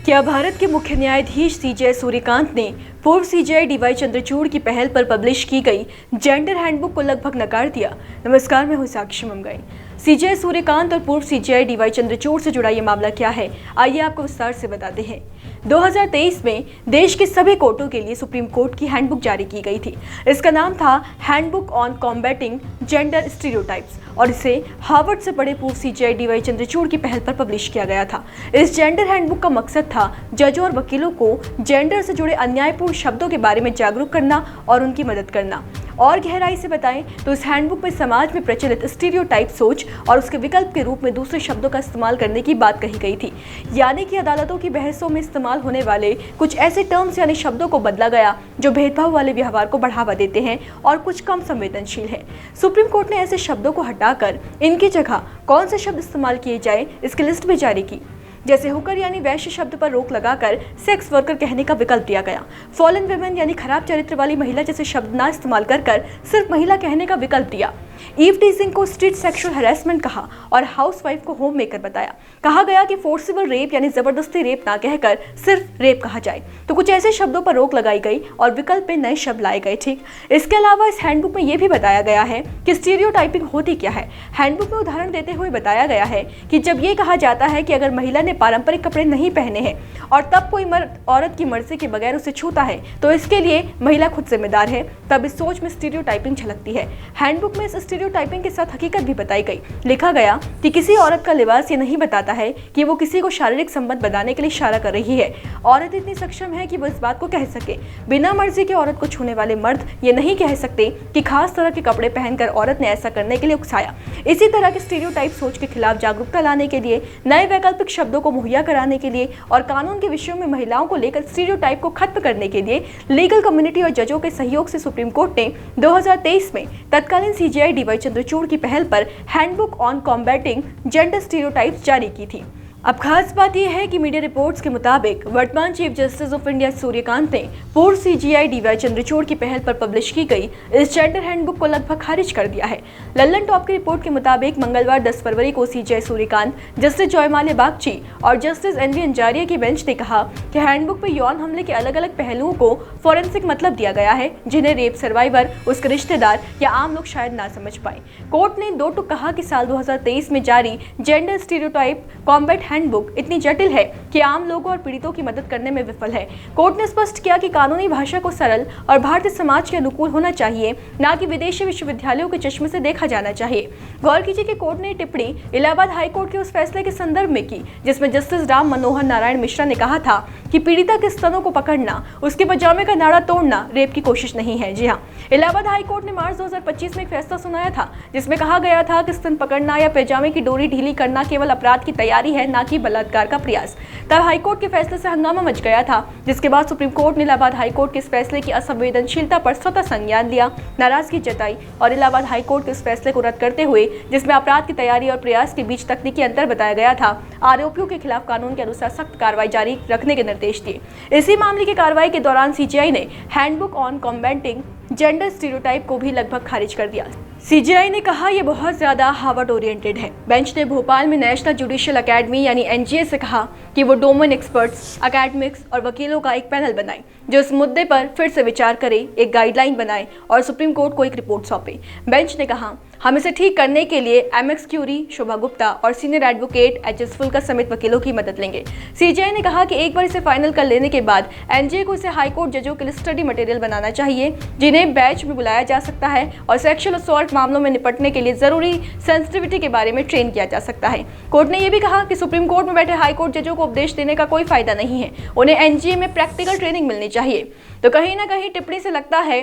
क्या भारत के मुख्य न्यायाधीश सीजे सूर्यकांत ने पूर्व सीजेआई डीवाई चंद्रचूड़ की पहल पर पब्लिश की गई जेंडर हैंडबुक को लगभग नकार दिया। नमस्कार, मैं हूं साक्षी मंगाई। सीजेआई सूर्यकांत और पूर्व सीजेआई डीवाई चंद्रचूड़ से जुड़ा ये मामला क्या है, आइए आपको विस्तार से बताते हैं। 2023 में देश के सभी कोर्टों के लिए सुप्रीम कोर्ट की हैंडबुक जारी की गई थी। इसका नाम था handbook on combating gender stereotypes और इसे हार्वर्ड से पढ़े पूर्व सीजेआई डीवाई चंद्रचूड़ की पहल पर पब्लिश किया गया था। इस जेंडर हैंडबुक का मकसद था जजों और वकीलों को जेंडर से जुड़े अन्यायपूर्ण शब्दों के बारे में जागरूक करना और उनकी मदद करना। और गहराई से बताएं तो इस हैंडबुक में समाज में प्रचलित स्टीरियोटाइप सोच और उसके विकल्प के रूप में दूसरे शब्दों का इस्तेमाल करने की बात कही गई थी। यानी कि अदालतों की बहसों में इस्तेमाल होने वाले कुछ ऐसे टर्म्स यानी शब्दों को बदला गया जो भेदभाव वाले व्यवहार को बढ़ावा देते हैं और कुछ कम संवेदनशील है। सुप्रीम कोर्ट ने ऐसे शब्दों को हटाकर इनकी जगह कौन से शब्द इस्तेमाल किए जाए इसकी लिस्ट भी जारी की। जैसे हुकर यानी वैश्य शब्द पर रोक लगाकर सेक्स वर्कर कहने का विकल्प दिया गया। फॉलन वुमेन यानी खराब चरित्र वाली महिला जैसे शब्द ना इस्तेमाल कर सिर्फ महिला कहने का विकल्प दिया। ईव टीजिंग को स्ट्रीट सेक्सुअल हैरेसमेंट कहा और हाउसवाइफ को होम मेकर बताया। कहा गया कि फोर्सिबल रेप यानी जबरदस्ती रेप ना कहकर सिर्फ रेप कहा जाए। तो कुछ ऐसे शब्दों पर रोक लगाई गई और विकल्प में नए शब्द लाए गए। ठीक, इसके अलावा इस हैंडबुक में यह भी बताया गया है कि स्टीरियोटाइपिंग होती क्या है। हैंडबुक में उदाहरण देते हुए बताया गया है कि जब ये कहा जाता है कि अगर महिला ने पारंपरिक कपड़े नहीं पहने हैं और तब कोई मर्द औरत की मर्जी के बगैर उसे छूता है तो इसके लिए महिला खुद जिम्मेदार है, तब इस सोच में स्टीरियोटाइपिंग झलकती है। हैंडबुक में इस स्टीरियोटाइपिंग के साथ हकीकत भी बताई गई। लिखा गया कि किसी औरत का लिबास ये नहीं बताता है कि वो किसी को शारीरिक संबंध बनाने के लिए इशारा कर रही है। औरत इतनी सक्षम है कि वो इस बात को कह सके। बिना मर्जी के औरत को छूने वाले मर्द ये नहीं कह सकते कि खास तरह के कपड़े पहनकर औरत ने ऐसा करने के लिए उकसाया। इसी तरह के स्टीरियोटाइप सोच के खिलाफ जागरूकता लाने के लिए, नए वैकल्पिक शब्दों को मुहैया कराने के लिए और कानून के विषयों में महिलाओं को लेकर स्टीरियोटाइप को खत्म करने के लिए लीगल कम्युनिटी और जजों के सहयोग से सुप्रीम कोर्ट ने 2023 में तत्कालीन सीजेआई डीवाई चंद्रचूड़ की पहल पर handbook on combating gender stereotypes जारी की थी। अब खास बात यह है कि मीडिया रिपोर्ट्स के मुताबिक वर्तमान chief justice of India Suryakant ने पूर्व सीजेआई डीवाई चंद्रचूड़ की पहल पर पब्लिश की गई इस जेंडर हैंडबुक को लगभग खारिज कर दिया है। लल्लन टॉप की रिपोर्ट के मुताबिक मंगलवार 10 फरवरी को सीजेआई सूर्यकांत, जस्टिस जयमाल्या बागची और जस्टिस एनवी अंजारिया की बेंच ने कहा कि हैंडबुक में यौन हमले के अलग अलग पहलुओं को फॉरेंसिक मतलब दिया गया है जिन्हें रेप सर्वाइवर, उसके रिश्तेदार या आम लोग शायद ना समझ पाए। कोर्ट ने दो टुक कहा कि साल 2023 में जारी जेंडर स्टीरियोटाइप कॉम्बैट हैंडबुक इतनी जटिल है कि आम लोगों और पीड़ितों की मदद करने में विफल है। कोर्ट ने स्पष्ट किया कि कानूनी भाषा को सरल और भारतीय समाज के अनुकूल होना चाहिए, ना कि विदेशी विश्वविद्यालयों के चश्मे से देखा जाना चाहिए। गौर कीजिए कि कोर्ट ने टिप्पणी इलाहाबाद हाईकोर्ट के उस फैसले के संदर्भ में की जिसमें जस्टिस राम मनोहर नारायण मिश्रा ने कहा था कि पीड़िता के स्तनों को पकड़ना, उसके पजामे का नाड़ा तोड़ना रेप की कोशिश नहीं है। जी हाँ, इलाहाबाद हाईकोर्ट ने मार्च 2025 में एक फैसला सुनाया था जिसमें कहा गया था कि स्तन पकड़ना या पैजामे की डोरी ढीली करना केवल अपराध की तैयारी है, ना कि बलात्कार का प्रयास। तब हाईकोर्ट के फैसले से हंगामा मच गया था, जिसके बाद सुप्रीम कोर्ट ने इलाहाबाद हाईकोर्ट के इस फैसले की असंवेदनशीलता पर स्वतः संज्ञान लिया, नाराजगी जताई और इलाहाबाद हाईकोर्ट के इस फैसले को रद्द करते हुए जिसमें अपराध की तैयारी और प्रयास के बीच तकनीकी अंतर बताया गया था, आरोपियों के खिलाफ कानून के अनुसार सख्त कार्रवाई जारी रखने के निर्देश दिए। इसी मामले की कार्रवाई के दौरान सीजेआई ने handbook on combating gender stereotype को भी लगभग खारिज कर दिया। सीजेआई ने कहा यह बहुत ज्यादा हार्वर्ड ओरिएंटेड है। बेंच ने भोपाल में नेशनल जुडिशियल एकेडमी यानी एनजीए से कहा कि वो डोमेन एक्सपर्ट्स, एकेडमिक्स और वकीलों का एक पैनल बनाए जो इस मुद्दे पर फिर से विचार करे, एक गाइडलाइन बनाए और सुप्रीम कोर्ट को एक रिपोर्ट सौंपे। बेंच ने कहा हम इसे ठीक करने के लिए एमएक्स क्यूरी, शोभा गुप्ता और सीनियर एडवोकेट एचएस फुल्का समेत वकीलों की मदद लेंगे। सीजेआई ने कहा कि एक बार इसे फाइनल कर लेने के बाद एनजीए को इसे हाईकोर्ट जजों के लिए स्टडी मटेरियल बनाना चाहिए जिन्हें बैच में बुलाया जा सकता है और सेक्सुअल असॉल्ट मामलों में निपटने के लिए जरूरी सेंसिटिविटी के बारे में ट्रेन किया जा सकता है। कोर्ट ने यह भी कहा कि सुप्रीम कोर्ट में बैठे हाईकोर्ट जजों को उपदेश देने का कोई फायदा नहीं है, उन्हें एनजीए में प्रैक्टिकल ट्रेनिंग मिलनी चाहिए। तो कहीं ना कहीं टिप्पणी से लगता है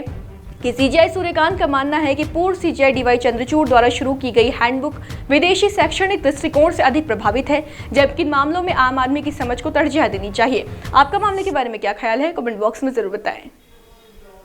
कि सीजेआई सूर्यकांत का मानना है कि पूर्व सीजेआई डीवाई चंद्रचूड़ द्वारा शुरू की गई हैंडबुक विदेशी शैक्षणिक दृष्टिकोण से अधिक प्रभावित है, जबकि इन मामलों में आम आदमी की समझ को तरजीह देनी चाहिए। आपका मामले के बारे में क्या ख्याल है, कमेंट बॉक्स में जरूर बताएं।